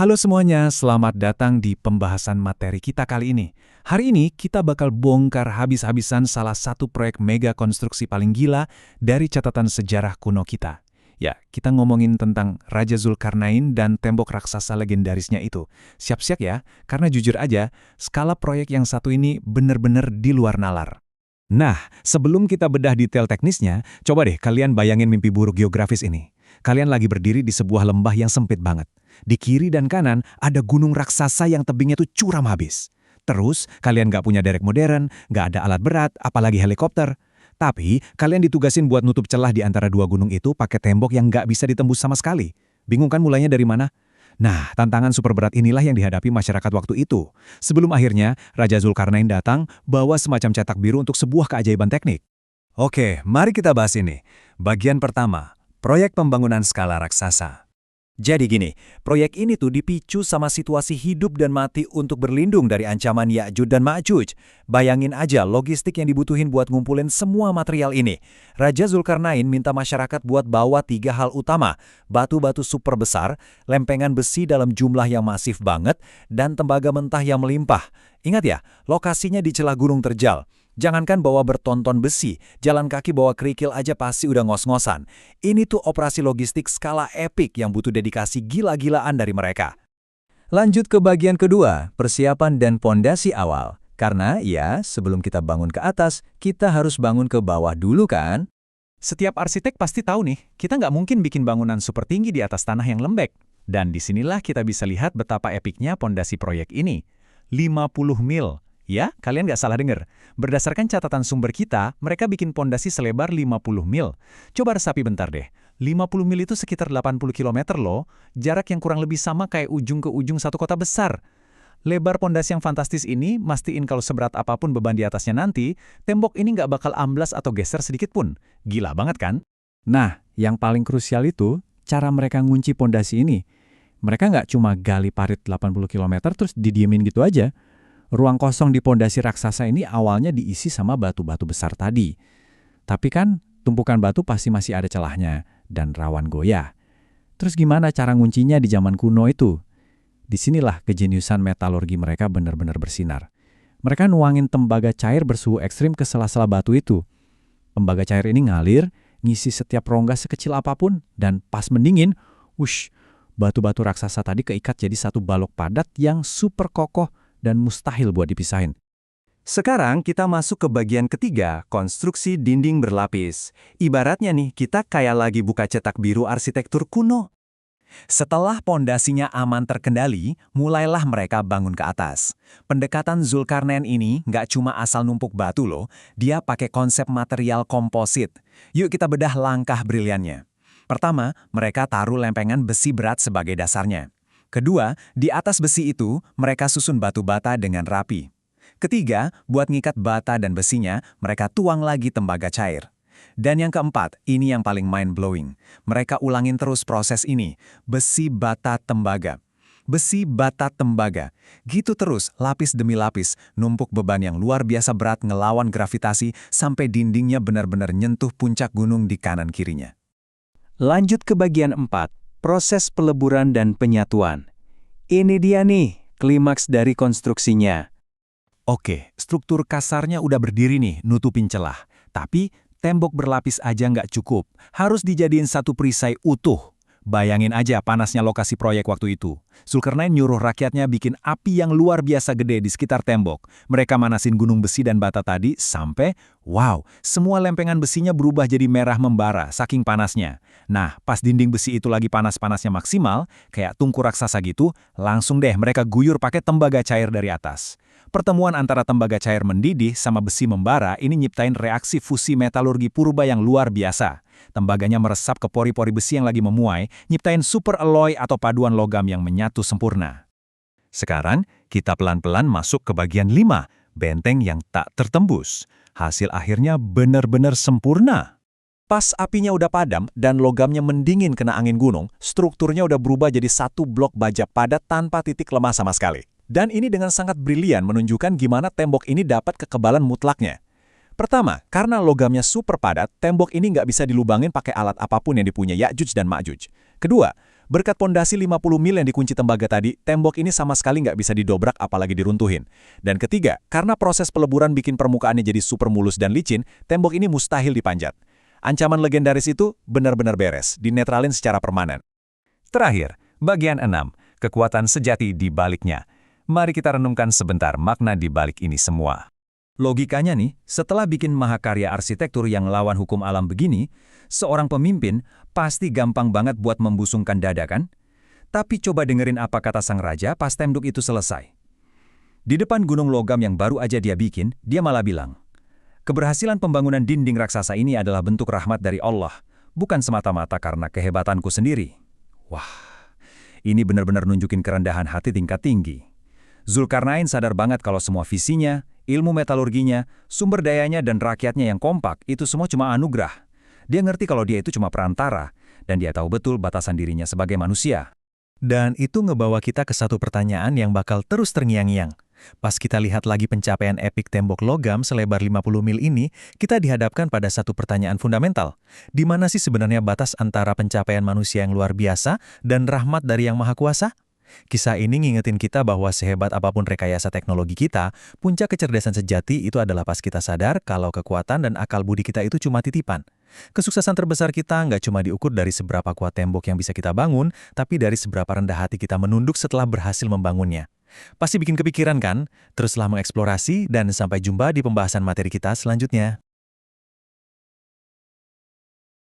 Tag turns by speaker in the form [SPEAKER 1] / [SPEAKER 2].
[SPEAKER 1] Halo semuanya, selamat datang di pembahasan materi kita kali ini. Hari ini kita bakal bongkar habis-habisan salah satu proyek mega konstruksi paling gila dari catatan sejarah kuno kita. Ya, kita ngomongin tentang Raja Zulkarnain dan tembok raksasa legendarisnya itu. Siap-siap ya, karena jujur aja, skala proyek yang satu ini bener-bener di luar nalar.
[SPEAKER 2] Nah, sebelum kita bedah detail teknisnya, coba deh kalian bayangin mimpi buruk geografis ini. Kalian lagi berdiri di sebuah lembah yang sempit banget. Di kiri dan kanan ada gunung raksasa yang tebingnya tuh curam habis. Terus, kalian nggak punya derek modern, nggak ada alat berat, apalagi helikopter. Tapi, kalian ditugasin buat nutup celah di antara dua gunung itu pakai tembok yang nggak bisa ditembus sama sekali. Bingung kan mulainya dari mana? Nah, tantangan super berat inilah yang dihadapi masyarakat waktu itu. Sebelum akhirnya, Raja Zulkarnain datang bawa semacam cetak biru untuk sebuah keajaiban teknik. Oke, mari kita bahas ini. Bagian pertama, proyek pembangunan skala raksasa. Jadi gini, proyek ini tuh dipicu sama situasi hidup dan mati untuk berlindung dari ancaman Ya'juj dan Ma'juj. Bayangin aja logistik yang dibutuhin buat ngumpulin semua material ini. Raja Zulkarnain minta masyarakat buat bawa 3 hal utama, batu-batu super besar, lempengan besi dalam jumlah yang masif banget, dan tembaga mentah yang melimpah. Ingat ya, lokasinya di celah gunung terjal. Jangankan bawa bertonton besi, jalan kaki bawa kerikil aja pasti udah ngos-ngosan. Ini tuh operasi logistik skala epik yang butuh dedikasi gila-gilaan dari mereka.
[SPEAKER 3] Lanjut ke bagian kedua, persiapan dan pondasi awal. Karena ya, sebelum kita bangun ke atas, kita harus bangun ke bawah dulu kan?
[SPEAKER 2] Setiap arsitek pasti tahu nih, kita nggak mungkin bikin bangunan super tinggi di atas tanah yang lembek. Dan disinilah kita bisa lihat betapa epiknya pondasi proyek ini. 50 mil. Ya, kalian nggak salah dengar. Berdasarkan catatan sumber kita, mereka bikin pondasi selebar 50 mil. Coba resapi bentar deh. 50 mil itu sekitar 80 km loh, jarak yang kurang lebih sama kayak ujung ke ujung satu kota besar. Lebar pondasi yang fantastis ini, mastiin kalau seberat apapun beban di atasnya nanti, tembok ini nggak bakal amblas atau geser sedikit pun. Gila banget kan?
[SPEAKER 3] Nah, yang paling krusial itu, cara mereka ngunci pondasi ini. Mereka nggak cuma gali parit 80 km terus didiemin gitu aja. Ruang kosong di pondasi raksasa ini awalnya diisi sama batu-batu besar tadi. Tapi kan tumpukan batu pasti masih ada celahnya dan rawan goyah. Terus gimana cara nguncinya di zaman kuno itu? Disinilah kejeniusan metalurgi mereka benar-benar bersinar. Mereka nuangin tembaga cair bersuhu ekstrim ke sela-sela batu itu. Tembaga cair ini ngalir, ngisi setiap rongga sekecil apapun, dan pas mendingin, wush, batu-batu raksasa tadi keikat jadi satu balok padat yang super kokoh dan mustahil buat dipisahin.
[SPEAKER 2] Sekarang kita masuk ke bagian ketiga, konstruksi dinding berlapis. Ibaratnya nih, kita kayak lagi buka cetak biru arsitektur kuno. Setelah pondasinya aman terkendali, mulailah mereka bangun ke atas. Pendekatan Zulkarnain ini nggak cuma asal numpuk batu loh, dia pakai konsep material komposit. Yuk kita bedah langkah briliannya. Pertama, mereka taruh lempengan besi berat sebagai dasarnya. Kedua, di atas besi itu, mereka susun batu bata dengan rapi. Ketiga, buat ngikat bata dan besinya, mereka tuang lagi tembaga cair. Dan yang keempat, ini yang paling mind-blowing. Mereka ulangin terus proses ini, besi bata tembaga. Besi bata tembaga. Gitu terus, lapis demi lapis, numpuk beban yang luar biasa berat ngelawan gravitasi sampai dindingnya benar-benar nyentuh puncak gunung di kanan kirinya.
[SPEAKER 3] Lanjut ke bagian 4. Proses peleburan dan penyatuan. Ini dia nih, klimaks dari konstruksinya.
[SPEAKER 2] Oke, struktur kasarnya udah berdiri nih, nutupin celah. Tapi, tembok berlapis aja nggak cukup. Harus dijadiin satu perisai utuh. Bayangin aja panasnya lokasi proyek waktu itu. Zulkarnain nyuruh rakyatnya bikin api yang luar biasa gede di sekitar tembok. Mereka manasin gunung besi dan bata tadi sampai, wow, semua lempengan besinya berubah jadi merah membara saking panasnya. Nah, pas dinding besi itu lagi panas-panasnya maksimal, kayak tungku raksasa gitu, langsung deh mereka guyur pakai tembaga cair dari atas. Pertemuan antara tembaga cair mendidih sama besi membara ini nyiptain reaksi fusi metalurgi purba yang luar biasa. Tembaganya meresap ke pori-pori besi yang lagi memuai, nyiptain super alloy atau paduan logam yang menyatu sempurna. Sekarang, kita pelan-pelan masuk ke bagian 5, benteng yang tak tertembus. Hasil akhirnya benar-benar sempurna. Pas apinya udah padam dan logamnya mendingin kena angin gunung, strukturnya udah berubah jadi satu blok baja padat tanpa titik lemah sama sekali. Dan ini dengan sangat brilian menunjukkan gimana tembok ini dapat kekebalan mutlaknya. Pertama, karena logamnya super padat, tembok ini nggak bisa dilubangin pakai alat apapun yang dipunya Ya'juj dan Ma'juj. Kedua,
[SPEAKER 1] Berkat pondasi 50 mil yang dikunci tembaga tadi, tembok ini sama sekali nggak bisa didobrak apalagi diruntuhin. Dan ketiga, karena proses peleburan bikin permukaannya jadi super mulus dan licin, tembok ini mustahil dipanjat. Ancaman legendaris itu benar-benar beres, dinetralin secara permanen.
[SPEAKER 2] Terakhir, bagian 6, kekuatan sejati di baliknya. Mari kita renungkan sebentar makna di balik ini semua. Logikanya nih, setelah bikin mahakarya arsitektur yang lawan hukum alam begini, seorang pemimpin pasti gampang banget buat membusungkan dada kan? Tapi coba dengerin apa kata sang raja pas tembok itu selesai. Di depan gunung logam yang baru aja dia bikin, dia malah bilang, keberhasilan pembangunan dinding raksasa ini adalah bentuk rahmat dari Allah, bukan semata-mata karena kehebatanku sendiri. Wah, ini benar-benar nunjukin kerendahan hati tingkat tinggi. Zulkarnain sadar banget kalau semua visinya, ilmu metalurginya, sumber dayanya dan rakyatnya yang kompak itu semua cuma anugerah. Dia ngerti kalau dia itu cuma perantara, dan dia tahu betul batasan dirinya sebagai manusia.
[SPEAKER 4] Dan itu ngebawa kita ke satu pertanyaan yang bakal terus terngiang-ngiang. Pas kita lihat lagi pencapaian epik tembok logam selebar 50 mil ini, kita dihadapkan pada satu pertanyaan fundamental. Di mana sih sebenarnya batas antara pencapaian manusia yang luar biasa dan rahmat dari Yang Maha Kuasa? Kisah ini ngingetin kita bahwa sehebat apapun rekayasa teknologi kita, puncak kecerdasan sejati itu adalah pas kita sadar kalau kekuatan dan akal budi kita itu cuma titipan. Kesuksesan terbesar kita nggak cuma diukur dari seberapa kuat tembok yang bisa kita bangun, tapi dari seberapa rendah hati kita menunduk setelah berhasil membangunnya. Pasti bikin kepikiran kan? Teruslah mengeksplorasi dan sampai jumpa di pembahasan materi kita selanjutnya.